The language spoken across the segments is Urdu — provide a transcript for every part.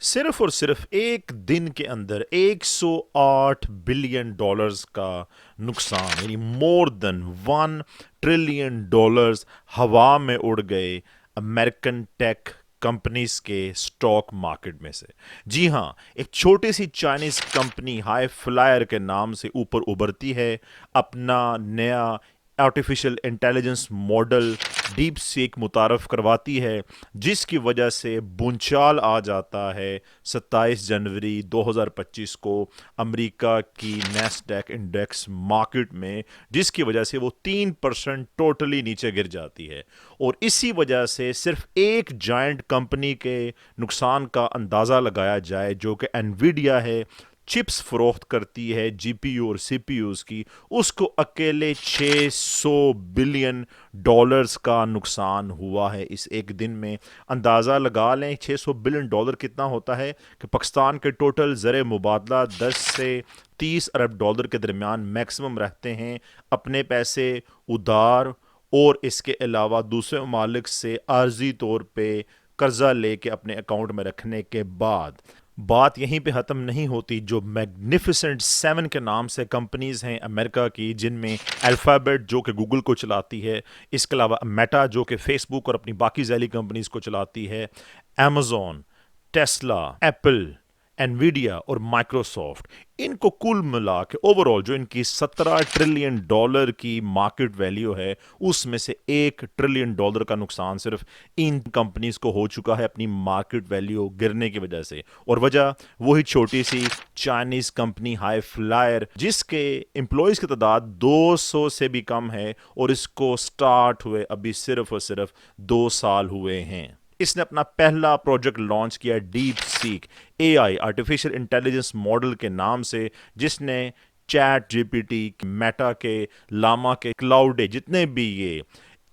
صرف اور صرف ایک دن کے اندر 108 بلین ڈالرز کا نقصان، یعنی مور دین 1 ٹریلین ڈالرز ہوا میں اڑ گئے امریکن ٹیک کمپنیز کے سٹاک مارکیٹ میں سے۔ جی ہاں، ایک چھوٹی سی چائنیز کمپنی ہائی فلائر کے نام سے اوپر ابھرتی ہے، اپنا نیا آرٹیفیشل انٹیلیجنس ماڈل ڈیپ سیک متعارف کرواتی ہے، جس کی وجہ سے بنچال آ جاتا ہے 27 جنوری 2025 کو امریکہ کی نیسڈیک انڈیکس مارکیٹ میں، جس کی وجہ سے وہ 3% ٹوٹلی نیچے گر جاتی ہے۔ اور اسی وجہ سے صرف ایک جائنٹ کمپنی کے نقصان کا اندازہ لگایا جائے جو کہ انویڈیا ہے، چپس فروخت کرتی ہے جی پی یو اور سی پی یوز کی، اس کو اکیلے 600 بلین ڈالرز کا نقصان ہوا ہے اس ایک دن میں۔ اندازہ لگا لیں 600 بلین ڈالر کتنا ہوتا ہے کہ پاکستان کے ٹوٹل زر مبادلہ 10 سے 30 ارب ڈالر کے درمیان میکسیمم رہتے ہیں اپنے پیسے ادھار، اور اس کے علاوہ دوسرے ممالک سے عارضی طور پہ قرضہ لے کے اپنے اکاؤنٹ میں رکھنے کے بعد۔ بات یہیں پہ ختم نہیں ہوتی، جو میگنیفیسنٹ 7 کے نام سے کمپنیز ہیں امریکہ کی، جن میں الفابیٹ جو کہ گوگل کو چلاتی ہے، اس کے علاوہ میٹا جو کہ فیس بک اور اپنی باقی ذیلی کمپنیز کو چلاتی ہے، ایمیزون، ٹیسلا، ایپل، انویڈیا اور مائکروسافٹ، ان کو کل ملا کے اوور آل جو ان کی 17 ٹریلین ڈالر کی مارکیٹ ویلیو ہے، اس میں سے 1 ٹریلین ڈالر کا نقصان صرف ان کمپنیز کو ہو چکا ہے اپنی مارکیٹ ویلیو گرنے کی وجہ سے۔ اور وجہ وہی چھوٹی سی چائنیز کمپنی ہائی فلائر، جس کے امپلائیز کی تعداد 200 سے بھی کم ہے، اور اس کو سٹارٹ ہوئے ابھی صرف اور صرف 2 سال ہوئے ہیں۔ اس نے اپنا پہلا پروجیکٹ لانچ کیا DeepSeek A I artificial intelligence model کے نام سے، جس نے Chat G P T, Meta کے، لاما کے، کلاؤڈ جتنے بھی یہ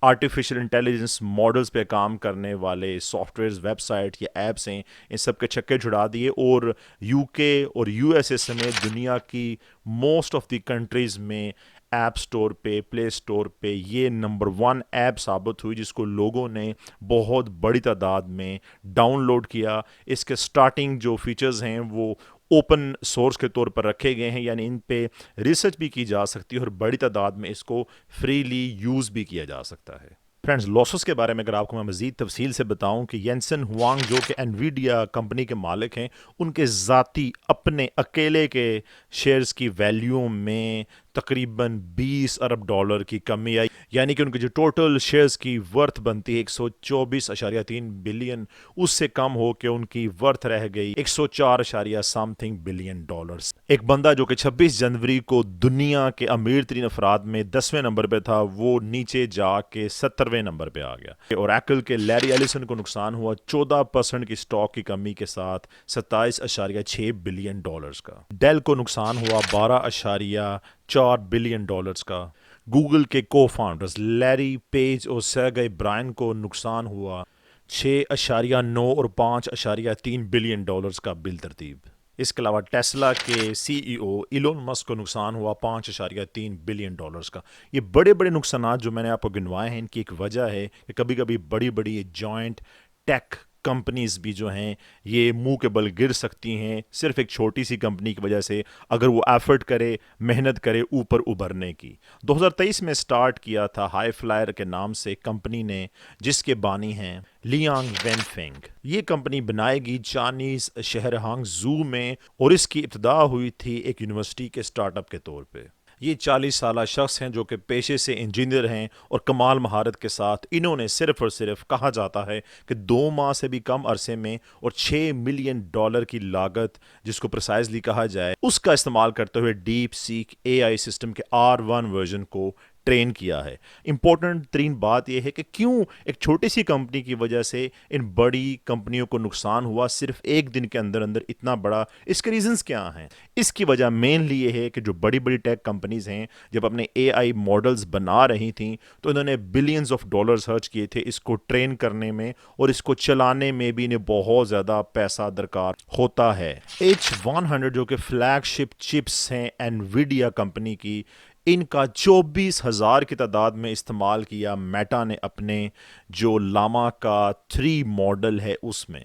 آرٹیفیشل انٹیلیجنس ماڈلز پہ کام کرنے والے سافٹ ویئرز، ویب سائٹ یا ایپس ہیں، ان سب کے چھکے چھڑا دیے، اور یو کے اور یو ایس اے سمیت دنیا کی موسٹ آف دی کنٹریز میں ایپ سٹور پہ، پلے سٹور پہ یہ نمبر 1 ایپ ثابت ہوئی، جس کو لوگوں نے بہت بڑی تعداد میں ڈاؤن لوڈ کیا۔ اس کے سٹارٹنگ جو فیچرز ہیں وہ اوپن سورس کے طور پر رکھے گئے ہیں، یعنی ان پہ ریسرچ بھی کی جا سکتی ہے اور بڑی تعداد میں اس کو فریلی یوز بھی کیا جا سکتا ہے۔ فرینڈز، لاسز کے بارے میں اگر آپ کو میں مزید تفصیل سے بتاؤں کہ ینسن ہوانگ جو کہ انویڈیا کمپنی کے مالک ہیں، ان کے ذاتی اپنے اکیلے کے شیئرز کی ویلیو میں تقریباً 20 ارب ڈالر کی کمی آئی، یعنی کہ ان کی جو ٹوٹل شیئرز کی ورتھ بنتی ہے 124.3 بلین، اس سے کم ہو کے ان کی ورتھ رہ گئی 104.سم تھنگ بلین ڈالرز۔ ایک بندہ جو کہ 26 جنوری کو دنیا کے امیر ترین افراد میں 10ویں نمبر پہ تھا، وہ نیچے جا کے 70ویں نمبر پہ آ گیا۔ اور ایپل کے لیری ایلیسن کو نقصان ہوا 14% کی سٹاک کی کمی کے ساتھ 27.6 بلین ڈالرز کا۔ ڈیل کو نقصان ہوا 12.4 بلین ڈالرز کا۔ گوگل کے کو فاؤنڈرز لیری پیج اور سرگئی برائن کو نقصان ہوا 6.9 اور 5.3 بلین ڈالرز کا بالترتیب۔ اس کے علاوہ ٹیسلا کے سی ای او ایلون مسک کو نقصان ہوا 5.3 بلین ڈالرز کا۔ یہ بڑے بڑے نقصانات جو میں نے آپ کو گنوائے ہیں، ان کی ایک وجہ ہے کہ کبھی کبھی بڑی بڑی جوائنٹ ٹیک کمپنیز بھی جو ہیں یہ منہ کے بل گر سکتی ہیں، صرف ایک چھوٹی سی کمپنی کی وجہ سے، اگر وہ ایفرٹ کرے، محنت کرے اوپر ابھرنے کی۔ 2023 میں سٹارٹ کیا تھا ہائی فلائر کے نام سے کمپنی نے، جس کے بانی ہیں لیانگ وین فنگ۔ یہ کمپنی بنائے گی چائنیز شہر ہانگ زو میں، اور اس کی ابتدا ہوئی تھی ایک یونیورسٹی کے سٹارٹ اپ کے طور پہ۔ یہ 40 سالہ شخص ہیں جو کہ پیشے سے انجینئر ہیں، اور کمال مہارت کے ساتھ انہوں نے صرف اور صرف کہا جاتا ہے کہ 2 ماہ سے بھی کم عرصے میں اور 6 ملین ڈالر کی لاگت، جس کو پرسائزلی کہا جائے، اس کا استعمال کرتے ہوئے deep seek A I system کے R1 ورژن کو ٹرین کیا ہے۔ امپورٹنٹ ترین بات یہ ہے کہ کیوں ایک چھوٹی سی کمپنی کی وجہ سے ان بڑی کمپنیوں کو نقصان ہوا صرف ایک دن کے اندر اندر اتنا بڑا، اس کے ریزنز کیا ہیں؟ اس کی وجہ مینلی یہ ہے کہ جو بڑی بڑی ٹیک کمپنیز ہیں، جب اپنے اے آئی ماڈلز بنا رہی تھیں تو انہوں نے بلینز آف ڈالرز خرچ کیے تھے اس کو ٹرین کرنے میں، اور اس کو چلانے میں بھی انہیں بہت زیادہ پیسہ درکار ہوتا ہے۔ H100 جو کہ فلیگ شپ چپس ہیں انویڈیا کمپنی کی، ان کا 24,000 کی تعداد میں استعمال کیا میٹا نے اپنے جو لاما کا 3 ماڈل ہے اس میں۔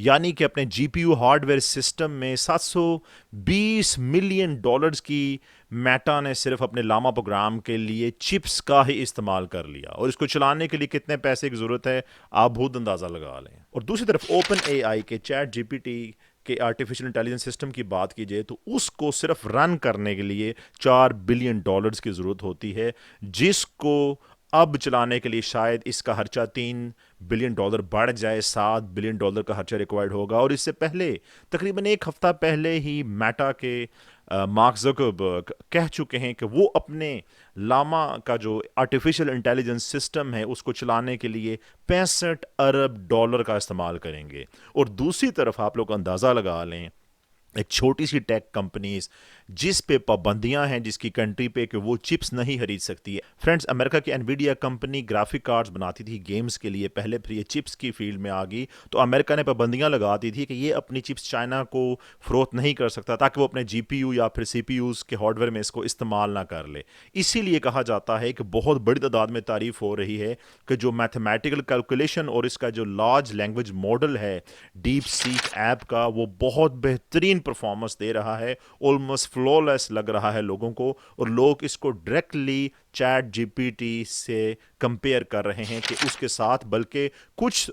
یعنی کہ اپنے G P U hardware system میں $720 ملین کی میٹا نے صرف اپنے لاما پروگرام کے لیے چپس کا ہی استعمال کر لیا، اور اس کو چلانے کے لیے کتنے پیسے کی ضرورت ہے آپ بہت اندازہ لگا لیں۔ اور دوسری طرف اوپن اے آئی کے چیٹ جی پی ٹی کے آرٹیفیشل انٹیلیجنس سسٹم کی بات کی جائے تو اس کو صرف رن کرنے کے لیے $4 بلین کی ضرورت ہوتی ہے، جس کو اب چلانے کے لیے شاید اس کا خرچہ $3 بلین بڑھ جائے، $7 بلین کا خرچہ ریکوائرڈ ہوگا۔ اور اس سے پہلے تقریباً ایک ہفتہ پہلے ہی میٹا کے مارک زکربرگ کہہ چکے ہیں کہ وہ اپنے لاما کا جو آرٹیفیشل انٹیلیجنس سسٹم ہے اس کو چلانے کے لیے $65 ارب کا استعمال کریں گے۔ اور دوسری طرف آپ لوگ اندازہ لگا لیں، ایک چھوٹی سی ٹیک کمپنیز جس پہ پابندیاں ہیں جس کی کنٹری پہ کہ وہ چپس نہیں خرید سکتی ہے۔ فرینڈز، امریکہ کی انویڈیا کمپنی گرافک کارڈز بناتی تھی گیمز کے لیے، پہلے پھر یہ چپس کی فیلڈ میں آ گئی تو امریکہ نے پابندیاں لگا دی تھی کہ یہ اپنی چپس چائنا کو فروخت نہیں کر سکتا تاکہ وہ اپنے جی پی یو یا پھر سی پی یوز کے ہارڈ ویئر میں اس کو استعمال نہ کر لے۔ اسی لیے کہا جاتا ہے کہ بہت بڑی تعداد میں تعریف ہو رہی ہے کہ جو میتھمیٹیکل کیلکولیشن اور اس کا جو لارج لینگویج ماڈل ہے ڈیپ سیک ایپ کا، وہ بہت بہترین پرفارمنس دے رہا ہے، آلموسٹ فلولیس لگ رہا ہے لوگوں کو، اور لوگ اس کو directly Chat G P T سے کمپیئر کر رہے ہیں کہ اس کے ساتھ، بلکہ کچھ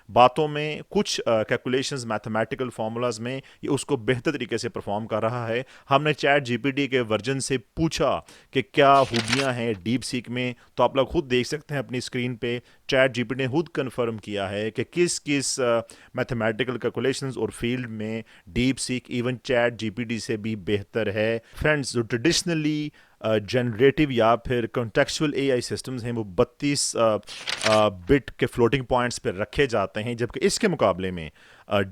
باتوں میں، کچھ کیلکولیشنز میتھمیٹیکل فارمولاز میں یہ اس کو بہتر طریقے سے پرفارم کر رہا ہے۔ ہم نے چیٹ جی پی ٹی کے ورژن سے پوچھا کہ کیا خوبیاں ہیں ڈیپ سیک میں، تو آپ لوگ خود دیکھ سکتے ہیں اپنی اسکرین پہ، چیٹ جی پی ٹی نے خود کنفرم کیا ہے کہ کس میتھمیٹیکل کیلکولیشنز اور فیلڈ میں DeepSeek even Chat G P T سے بھی بہتر ہے۔ فرینڈز، جو ٹریڈیشنلی جنریٹو یا پھر کنٹیکسچول اے آئی سسٹمز ہیں وہ 32 بٹ کے فلوٹنگ پوائنٹس پہ رکھے جاتے ہیں، جبکہ اس کے مقابلے میں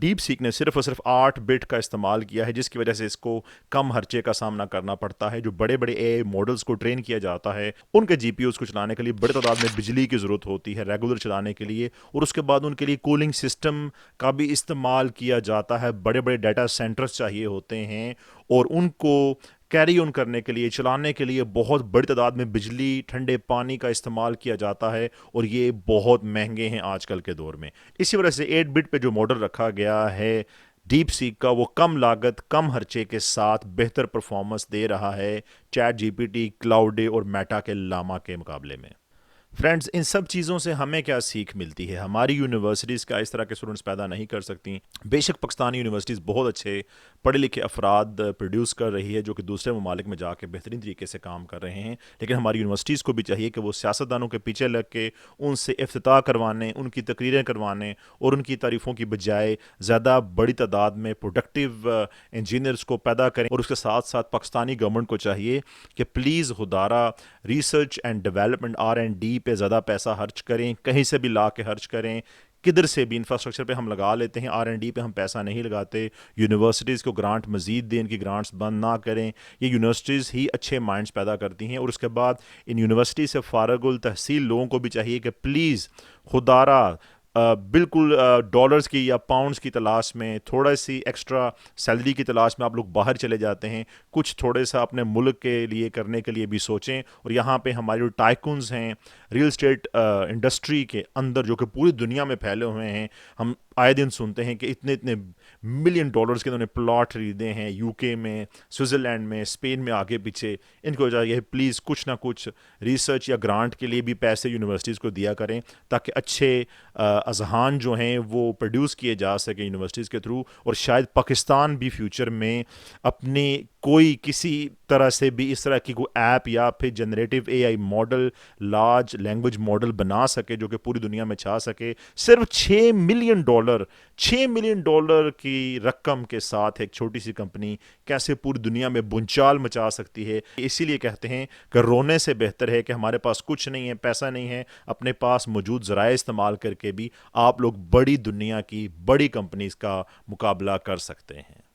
ڈیپ سیک نے صرف اور صرف 8 بٹ کا استعمال کیا ہے، جس کی وجہ سے اس کو کم خرچے کا سامنا کرنا پڑتا ہے۔ جو بڑے بڑے اے آئی ماڈلز کو ٹرین کیا جاتا ہے ان کے جی پی یوز کو چلانے کے لیے بڑی تعداد میں بجلی کی ضرورت ہوتی ہے ریگولر چلانے کے لیے، اور اس کے بعد ان کے لیے کولنگ سسٹم کا بھی استعمال کیا جاتا ہے، بڑے بڑے ڈیٹا سینٹرز چاہیے ہوتے ہیں، اور ان کو کیری آن کرنے کے لیے، چلانے کے لیے بہت بڑی تعداد میں بجلی، ٹھنڈے پانی کا استعمال کیا جاتا ہے، اور یہ بہت مہنگے ہیں آج کل کے دور میں۔ اسی وجہ سے 8 بٹ پہ جو ماڈل رکھا گیا ہے ڈیپ سیک کا، وہ کم لاگت، کم خرچے کے ساتھ بہتر پرفارمنس دے رہا ہے Chat G P T, Claude اور میٹا کے لاما کے مقابلے میں۔ فرینڈز، ان سب چیزوں سے ہمیں کیا سیکھ ملتی ہے؟ ہماری یونیورسٹیز کا اس طرح کے اسٹوڈنٹس پیدا نہیں کر سکتی۔ بے شک پاکستانی یونیورسٹیز بہت اچھے پڑھے لکھے افراد پروڈیوس کر رہی ہے جو کہ دوسرے ممالک میں جا کے بہترین طریقے سے کام کر رہے ہیں، لیکن ہماری یونیورسٹیز کو بھی چاہیے کہ وہ سیاستدانوں کے پیچھے لگ کے ان سے افتتاح کروانے، ان کی تقریریں کروانے، اور ان کی تعریفوں کی بجائے زیادہ بڑی تعداد میں پروڈکٹیو انجینئرس کو پیدا کریں۔ اور اس کے ساتھ ساتھ پاکستانی گورنمنٹ کو چاہیے کہ پلیز خدارہ ریسرچ اینڈ ڈیولپمنٹ R&D پہ زیادہ پیسہ خرچ کریں، کہیں سے بھی لا کے خرچ کریں، کدھر سے بھی انفراسٹرکچر پہ ہم لگا لیتے ہیں، R&D پہ ہم پیسہ نہیں لگاتے۔ یونیورسٹیز کو گرانٹ مزید دیں، ان کی گرانٹس بند نہ کریں، یہ یونیورسٹیز ہی اچھے مائنڈس پیدا کرتی ہیں۔ اور اس کے بعد ان یونیورسٹی سے فارغ التحصیل لوگوں کو بھی چاہیے کہ پلیز خدارہ بالکل ڈالرز کی یا پاؤنڈز کی تلاش میں، تھوڑا سی ایکسٹرا سیلری کی تلاش میں آپ لوگ باہر چلے جاتے ہیں، کچھ تھوڑے سا اپنے ملک کے لیے کرنے کے لیے بھی سوچیں۔ اور یہاں پہ ہمارے جو ٹائکونز ہیں ریل اسٹیٹ انڈسٹری کے اندر، جو کہ پوری دنیا میں پھیلے ہوئے ہیں، ہم آئے دن سنتے ہیں کہ اتنے اتنے $1 ملین کے انہوں نے پلاٹ خریدے ہیں یو کے میں، سوئٹزرلینڈ میں، اسپین میں، آگے پیچھے۔ ان کو چاہیے پلیز کچھ نہ کچھ ریسرچ یا گرانٹ کے لیے بھی پیسے یونیورسٹیز کو دیا کریں، تاکہ اچھے اذہان جو ہیں وہ پروڈیوس کیے جا سکیں یونیورسٹیز کے تھرو، اور شاید پاکستان بھی فیوچر میں اپنی کوئی کسی طرح سے بھی اس طرح کی کوئی ایپ یا پھر generative a I model, large language model بنا سکے جو کہ پوری دنیا میں چھا سکے۔ صرف $6 ملین کی رقم کے ساتھ ایک چھوٹی سی کمپنی کیسے پوری دنیا میں بنچال مچا سکتی ہے؟ اسی لیے کہتے ہیں کہ رونے سے بہتر ہے کہ ہمارے پاس کچھ نہیں ہے، پیسہ نہیں ہے، اپنے پاس موجود ذرائع استعمال کر کے بھی آپ لوگ بڑی دنیا کی بڑی کمپنیز کا مقابلہ کر سکتے ہیں۔